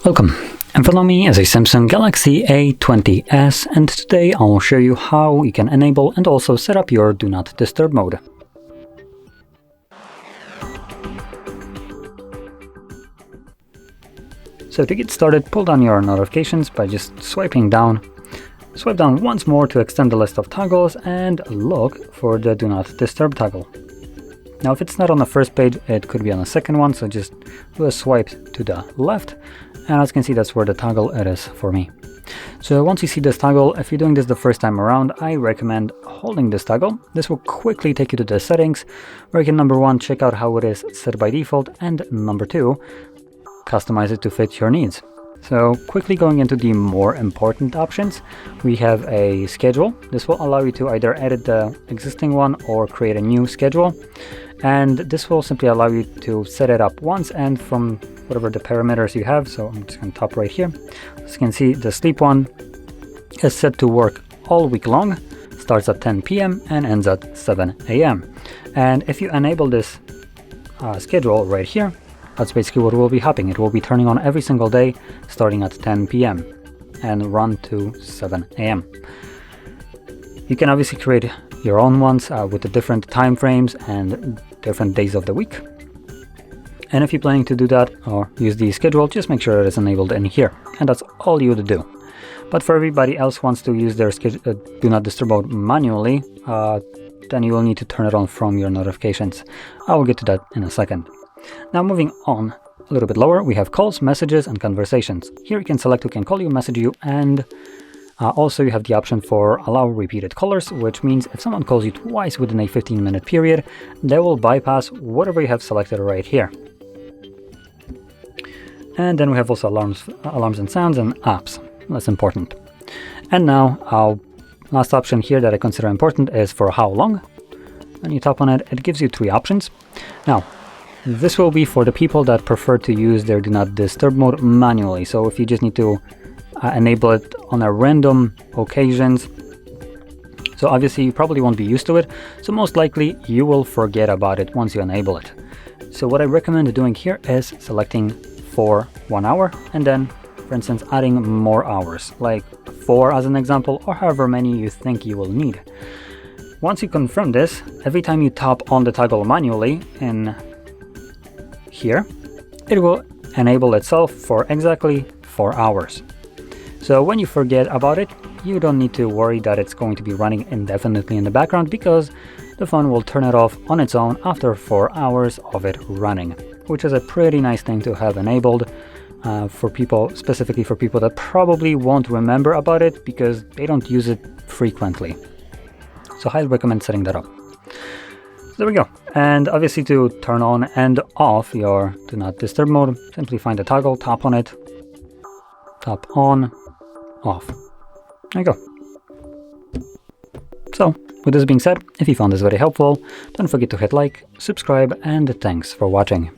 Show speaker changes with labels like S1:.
S1: Welcome, and follow me as a Samsung Galaxy A20s, and today I'll show you how you can enable and also set up your Do Not Disturb mode. So to get started, pull down your notifications by just swiping down. Swipe down once more to extend the list of toggles and look for the Do Not Disturb toggle. Now if it's not on the first page, it could be on the second one, so just do a swipe to the left, and as you can see, that's where the toggle it is for me. So once you see this toggle, if you're doing this the first time around, I recommend holding this toggle. This will quickly take you to the settings, where you can number one, check out how it is set by default, and number two, customize it to fit your needs. So quickly going into the more important options, we have a schedule. This will allow you to either edit the existing one or create a new schedule. And this will simply allow you to set it up once and from whatever the parameters you have. So I'm just going to top right here. As you can see, the sleep one is set to work all week long, starts at 10 p.m. and ends at 7 a.m. And if you enable this schedule right here, that's basically what will be happening. It will be turning on every single day, starting at 10 p.m. and run to 7 a.m. You can obviously create your own ones with the different time frames and different days of the week. And if you're planning to do that or use the schedule, just make sure it is enabled in here. And that's all you would do. But for everybody else who wants to use their Do Not Disturb mode manually, then you will need to turn it on from your notifications. I will get to that in a second. Now moving on a little bit lower, we have calls, messages, and conversations. Here you can select who can call you, message you, and also you have the option for allow repeated callers, which means if someone calls you twice within a 15-minute period, they will bypass whatever you have selected right here. And then we have also alarms and sounds and apps. That's important. And now our last option here that I consider important is for how long. When you tap on it, it gives you three options. Now, this will be for the people that prefer to use their Do Not Disturb mode manually. So if you just need to enable it on a random occasions, so obviously you probably won't be used to it, so most likely you will forget about it once you enable it. So what I recommend doing here is selecting for 1 hour and then, for instance, adding more hours, like 4 as an example, or however many you think you will need. Once you confirm this, every time you tap on the toggle manually in here, it will enable itself for exactly 4 hours. So when you forget about it, you don't need to worry that it's going to be running indefinitely in the background, because the phone will turn it off on its own after 4 hours of it running, which is a pretty nice thing to have enabled for people, specifically for people that probably won't remember about it because they don't use it frequently. So I highly recommend setting that up. There we go. And obviously to turn on and off your Do Not Disturb mode, simply find the toggle, tap on it, tap on, off. There you go. So with this being said, if you found this very helpful, don't forget to hit like, subscribe, and thanks for watching.